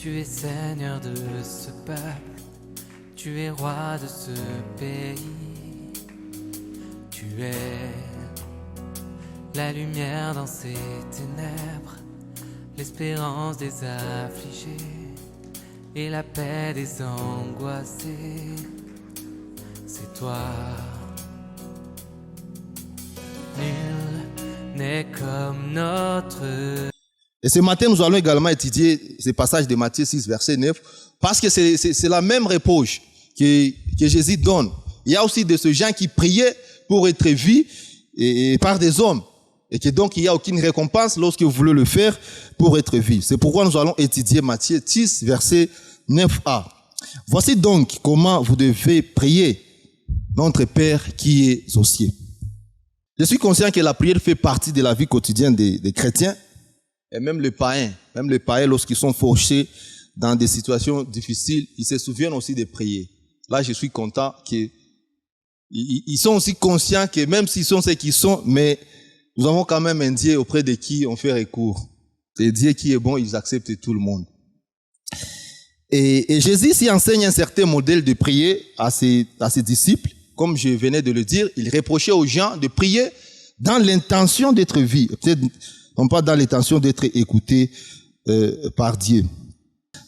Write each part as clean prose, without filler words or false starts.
Tu es Seigneur de ce peuple, tu es roi de ce pays. Tu es la lumière dans ces ténèbres, l'espérance des affligés et la paix des angoissés. C'est toi. Nul n'est comme notre. Et ce matin, nous allons également étudier ce passage de Matthieu 6, verset 9, parce que c'est la même reproche que Jésus donne. Il y a aussi de ces gens qui priaient pour être vus et par des hommes. Et que donc, il n'y a aucune récompense lorsque vous voulez le faire pour être vus. C'est pourquoi nous allons étudier Matthieu 6, verset 9a. Voici donc comment vous devez prier notre Père qui est aux cieux. Je suis conscient que la prière fait partie de la vie quotidienne des chrétiens. Et même les païens, lorsqu'ils sont fauchés dans des situations difficiles, ils se souviennent aussi de prier. Là, je suis content qu'ils sont aussi conscients que même s'ils sont ce qu'ils sont, mais nous avons quand même un Dieu auprès de qui on fait recours. C'est Dieu qui est bon, ils acceptent tout le monde. Et Jésus s'y enseigne un certain modèle de prier à ses disciples. Comme je venais de le dire, il reprochait aux gens de prier dans l'intention d'être vus. Peut-être non pas dans l'intention d'être écoutés par Dieu.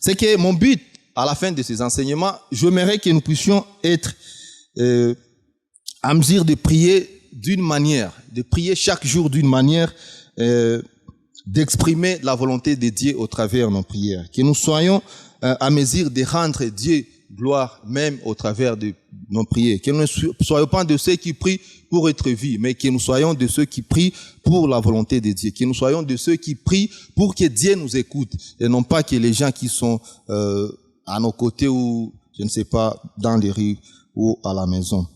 C'est que mon but, à la fin de ces enseignements, j'aimerais que nous puissions être à mesure de prier d'une manière, de prier chaque jour d'une manière, d'exprimer la volonté de Dieu au travers de nos prières. Que nous soyons à mesure de rendre Dieu gloire même au travers de nos prières. Que nous ne soyons pas de ceux qui prient pour être vus, mais que nous soyons de ceux qui prient pour la volonté de Dieu. Que nous soyons de ceux qui prient pour que Dieu nous écoute. Et non pas que les gens qui sont à nos côtés ou, je ne sais pas, dans les rues ou à la maison.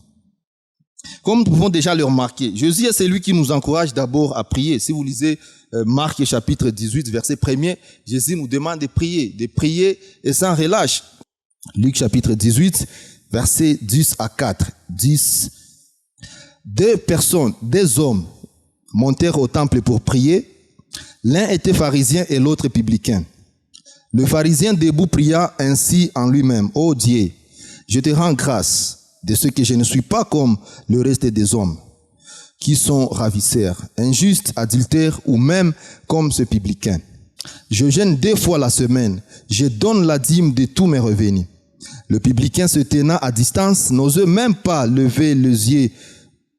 Comme nous pouvons déjà le remarquer, Jésus est celui qui nous encourage d'abord à prier. Si vous lisez Marc chapitre 18, verset 1er, Jésus nous demande de prier et sans relâche. Luc chapitre 18, verset 10 à 4. 10. Deux hommes montèrent au temple pour prier. L'un était pharisien et l'autre publicain. Le pharisien debout pria ainsi en lui-même: Ô Dieu, je te rends grâce de ce que je ne suis pas comme le reste des hommes, qui sont ravisseurs, injustes, adultères ou même comme ce publicain. Je jeûne 2 fois la semaine, je donne la dîme de tous mes revenus. Le publicain se tenant à distance n'osait même pas lever les yeux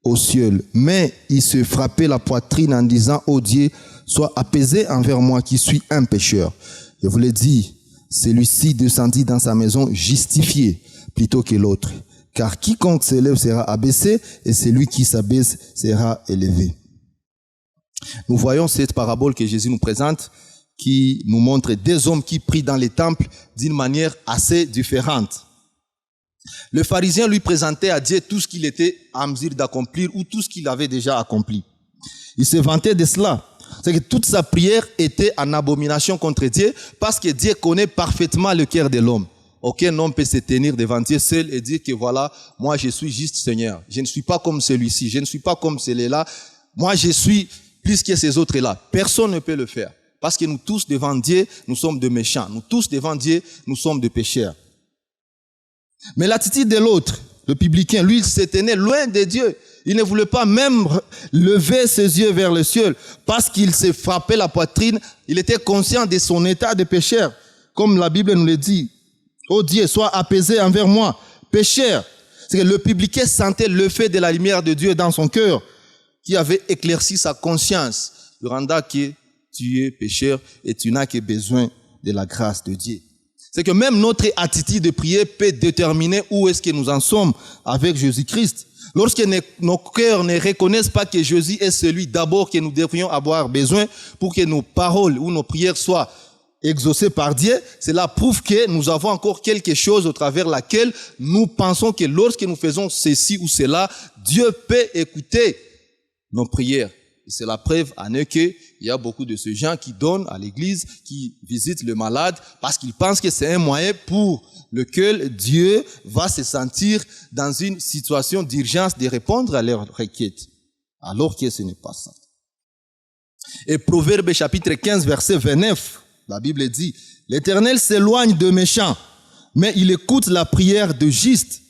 au ciel, mais il se frappait la poitrine en disant: Ô Dieu, sois apaisé envers moi qui suis un pécheur. Je vous l'ai dit, celui-ci descendit dans sa maison justifié plutôt que l'autre. Car quiconque s'élève sera abaissé et celui qui s'abaisse sera élevé. Nous voyons cette parabole que Jésus nous présente qui nous montre 2 hommes qui prient dans les temples d'une manière assez différente. Le pharisien lui présentait à Dieu tout ce qu'il était en mesure d'accomplir ou tout ce qu'il avait déjà accompli. Il se vantait de cela. C'est que toute sa prière était en abomination contre Dieu parce que Dieu connaît parfaitement le cœur de l'homme. Aucun homme peut se tenir devant Dieu seul et dire que voilà, moi je suis juste Seigneur. Je ne suis pas comme celui-ci, je ne suis pas comme celui-là. Moi je suis plus que ces autres-là. Personne ne peut le faire. Parce que nous tous devant Dieu, nous sommes de méchants. Nous tous devant Dieu, nous sommes de pécheurs. Mais l'attitude de l'autre, le publicain, lui, il se tenait loin de Dieu. Il ne voulait pas même lever ses yeux vers le ciel parce qu'il se frappait la poitrine. Il était conscient de son état de pécheur. Comme la Bible nous le dit. Ô Dieu, sois apaisé envers moi, pécheur. C'est que le publicain sentait le fait de la lumière de Dieu dans son cœur qui avait éclairci sa conscience, le rendant que tu es pécheur et tu n'as que besoin de la grâce de Dieu. C'est que même notre attitude de prière peut déterminer où est-ce que nous en sommes avec Jésus-Christ. Lorsque nos cœurs ne reconnaissent pas que Jésus est celui d'abord que nous devrions avoir besoin pour que nos paroles ou nos prières soient exaucées par Dieu, cela prouve que nous avons encore quelque chose au travers laquelle nous pensons que lorsque nous faisons ceci ou cela, Dieu peut écouter nos prières. Et c'est la preuve en est qu'il y a beaucoup de ces gens qui donnent à l'église, qui visitent le malade, parce qu'ils pensent que c'est un moyen pour lequel Dieu va se sentir dans une situation d'urgence de répondre à leurs requêtes. Alors que ce n'est pas ça. Et Proverbe chapitre 15, verset 29, la Bible dit: L'Éternel s'éloigne de méchants, mais il écoute la prière de justes.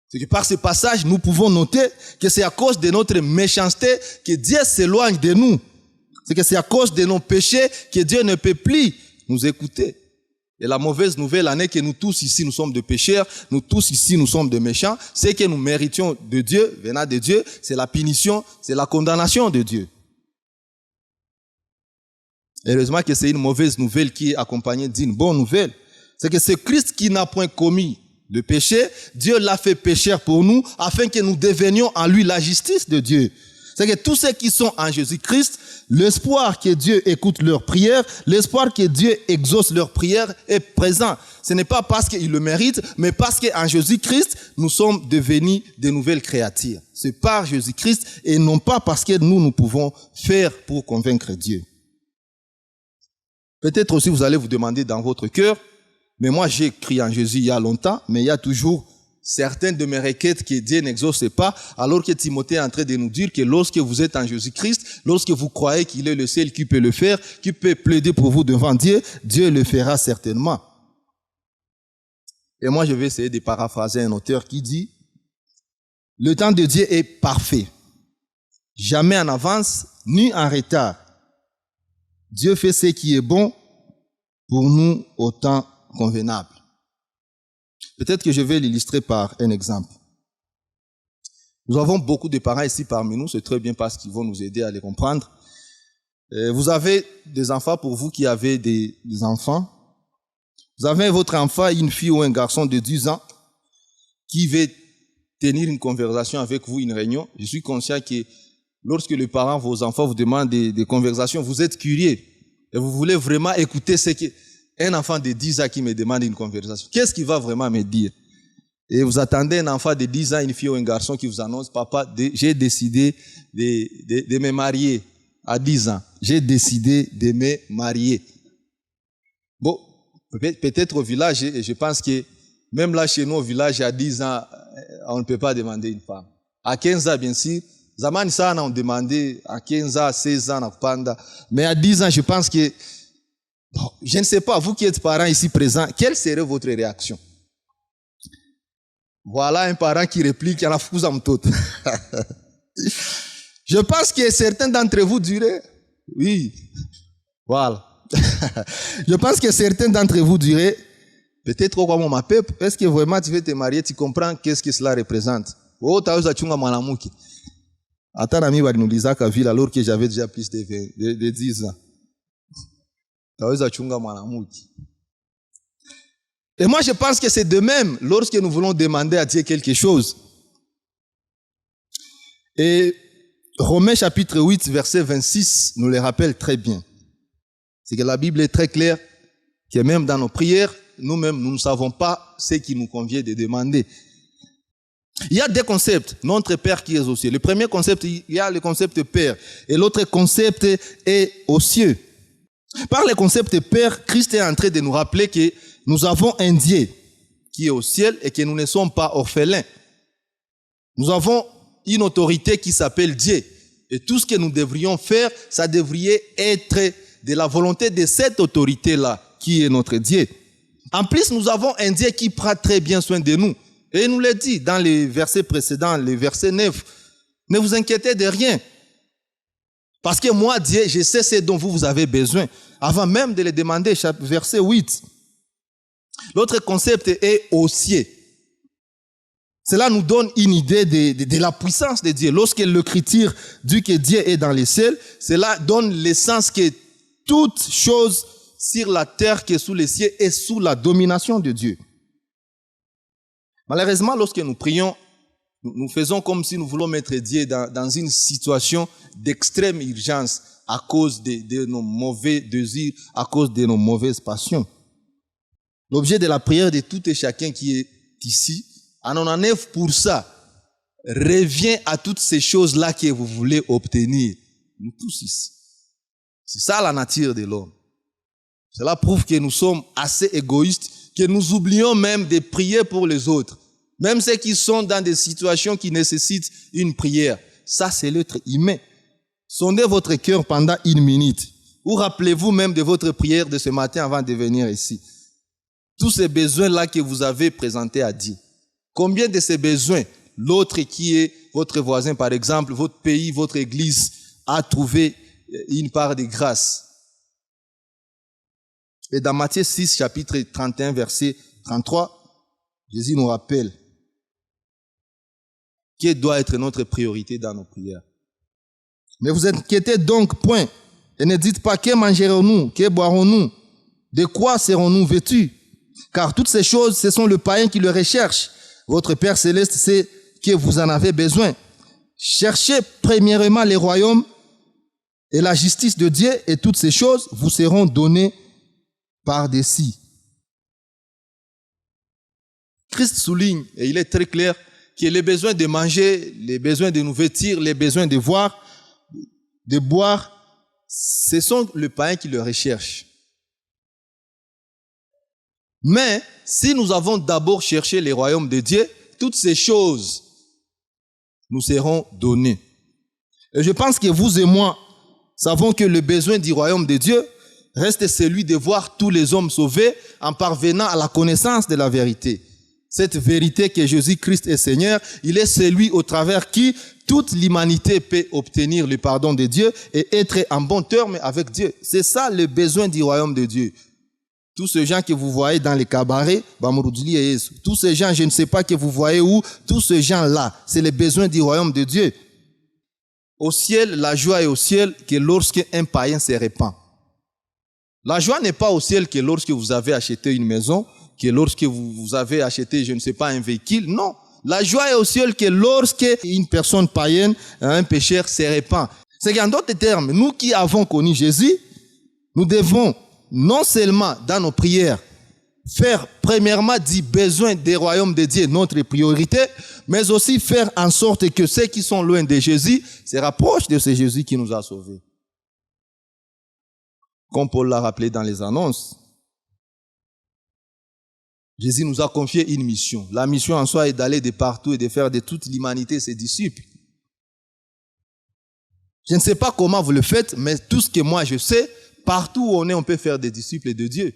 C'est que par ce passage, nous pouvons noter que c'est à cause de notre méchanceté que Dieu s'éloigne de nous. C'est que c'est à cause de nos péchés que Dieu ne peut plus nous écouter. Et la mauvaise nouvelle en est que nous tous ici, nous sommes des pécheurs, nous tous ici, nous sommes des méchants. Ce que nous méritions de Dieu, venant de Dieu, c'est la punition, c'est la condamnation de Dieu. Heureusement que c'est une mauvaise nouvelle qui est accompagnée d'une bonne nouvelle. C'est que c'est Christ qui n'a point commis le péché. Dieu l'a fait pécheur pour nous afin que nous devenions en lui la justice de Dieu. C'est que tous ceux qui sont en Jésus-Christ, l'espoir que Dieu écoute leurs prières, l'espoir que Dieu exauce leurs prières est présent. Ce n'est pas parce qu'ils le méritent, mais parce qu'en Jésus-Christ, nous sommes devenus de nouvelles créatures. C'est par Jésus-Christ et non pas parce que nous pouvons faire pour convaincre Dieu. Peut-être aussi vous allez vous demander dans votre cœur, mais moi j'ai cru en Jésus il y a longtemps, mais il y a toujours certaines de mes requêtes que Dieu n'exauce pas, alors que Timothée est en train de nous dire que lorsque vous êtes en Jésus-Christ, lorsque vous croyez qu'il est le seul qui peut le faire, qui peut plaider pour vous devant Dieu, Dieu le fera certainement. Et moi je vais essayer de paraphraser un auteur qui dit, le temps de Dieu est parfait, jamais en avance ni en retard. Dieu fait ce qui est bon pour nous au temps convenable. Peut-être que je vais l'illustrer par un exemple. Nous avons beaucoup de parents ici parmi nous, c'est très bien parce qu'ils vont nous aider à les comprendre. Vous avez des enfants pour vous qui avez des enfants. Vous avez votre enfant, une fille ou un garçon de 10 ans qui veut tenir une conversation avec vous, une réunion. Je suis conscient que lorsque les parents, vos enfants vous demandent des conversations, vous êtes curieux et vous voulez vraiment écouter ce qu'un enfant de 10 ans qui me demande une conversation. Qu'est-ce qu'il va vraiment me dire? Et vous attendez un enfant de 10 ans, une fille ou un garçon qui vous annonce, papa, j'ai décidé de me marier à 10 ans. J'ai décidé de me marier. Bon, peut-être au village, et je pense que même là chez nous au village, à 10 ans, on ne peut pas demander une femme. À 15 ans, bien sûr, zamani sana on demandait à 15 ans, 16 ans, mais à 10 ans, je pense que, bon, je ne sais pas, vous qui êtes parents ici présents, quelle serait votre réaction? Voilà un parent qui réplique, il y en a fou à tout. Je pense que certains d'entre vous diraient, oui, voilà. Je pense que certains d'entre vous diraient, peut-être au mon peuple, est-ce que vraiment tu veux te marier, tu comprends qu'est-ce que cela représente? Oh, tu as chunga mwanamuke. Attends, ami, va nous dire qu'à ville alors que j'avais déjà plus de 10 ans. Tu as chunga mwanamuke. Et moi, je pense que c'est de même lorsque nous voulons demander à Dieu quelque chose. Et Romains chapitre 8, verset 26 nous le rappelle très bien. C'est que la Bible est très claire, que même dans nos prières, nous-mêmes, nous ne savons pas ce qui nous convient de demander. Il y a deux concepts, notre Père qui est aux cieux. Le premier concept, il y a le concept Père, et l'autre concept est aux cieux. Par le concept Père, Christ est en train de nous rappeler que nous avons un Dieu qui est au ciel et que nous ne sommes pas orphelins. Nous avons une autorité qui s'appelle Dieu. Et tout ce que nous devrions faire, ça devrait être de la volonté de cette autorité-là, qui est notre Dieu. En plus, nous avons un Dieu qui prend très bien soin de nous. Et il nous l'a dit dans les versets précédents, le verset 9. Ne vous inquiétez de rien. Parce que moi, Dieu, je sais ce dont vous avez besoin. Avant même de le demander, verset 8. L'autre concept est aux cieux. Cela nous donne une idée de la puissance de Dieu. Lorsque l'Écriture dit que Dieu est dans les cieux, cela donne l'essence que toute chose sur la terre qui est sous les cieux est sous la domination de Dieu. Malheureusement, lorsque nous prions, nous faisons comme si nous voulons mettre Dieu dans une situation d'extrême urgence à cause de nos mauvais désirs, à cause de nos mauvaises passions. L'objet de la prière de tout et chacun qui est ici, à 99%, revient à toutes ces choses-là que vous voulez obtenir. Nous tous ici. C'est ça la nature de l'homme. Cela prouve que nous sommes assez égoïstes, que nous oublions même de prier pour les autres. Même ceux qui sont dans des situations qui nécessitent une prière. Ça, c'est l'être humain. Sondez votre cœur pendant 1 minute. Ou rappelez-vous même de votre prière de ce matin avant de venir ici. Tous ces besoins-là que vous avez présentés à Dieu. Combien de ces besoins, l'autre qui est votre voisin, par exemple, votre pays, votre église, a trouvé une part de grâce? Et dans Matthieu 6, chapitre 31, verset 33, Jésus nous rappelle quelle doit être notre priorité dans nos prières. Ne vous inquiétez donc point et ne dites pas que mangerons-nous, que boirons-nous, de quoi serons-nous vêtus? Car toutes ces choses, ce sont le païen qui le recherche. Votre Père Céleste sait que vous en avez besoin. Cherchez premièrement les royaumes et la justice de Dieu, et toutes ces choses vous seront données par-dessus. Christ souligne, et il est très clair, que les besoins de manger, les besoins de nous vêtir, les besoins de voir, de boire, ce sont le païen qui le recherche. Mais si nous avons d'abord cherché les royaumes de Dieu, toutes ces choses nous seront données. Et je pense que vous et moi savons que le besoin du royaume de Dieu reste celui de voir tous les hommes sauvés en parvenant à la connaissance de la vérité. Cette vérité que Jésus-Christ est Seigneur, il est celui au travers qui toute l'humanité peut obtenir le pardon de Dieu et être en bon terme avec Dieu. C'est ça le besoin du royaume de Dieu. Tous ces gens que vous voyez dans les cabarets, tous ces gens, je ne sais pas que vous voyez où, tous ces gens-là, c'est le besoin du royaume de Dieu. Au ciel, la joie est au ciel que lorsqu'un païen se répand. La joie n'est pas au ciel que lorsque vous avez acheté une maison, que lorsque vous avez acheté, je ne sais pas, un véhicule. Non. La joie est au ciel que lorsque une personne païenne, un pécheur, se répand. C'est qu'en d'autres termes, nous qui avons connu Jésus, nous devons non seulement dans nos prières faire premièrement du besoin des royaumes de Dieu notre priorité, mais aussi faire en sorte que ceux qui sont loin de Jésus se rapprochent de ce Jésus qui nous a sauvés. Comme Paul l'a rappelé dans les annonces, Jésus nous a confié une mission. La mission en soi est d'aller de partout et de faire de toute l'humanité ses disciples. Je ne sais pas comment vous le faites, mais tout ce que moi je sais, partout où on est, on peut faire des disciples de Dieu.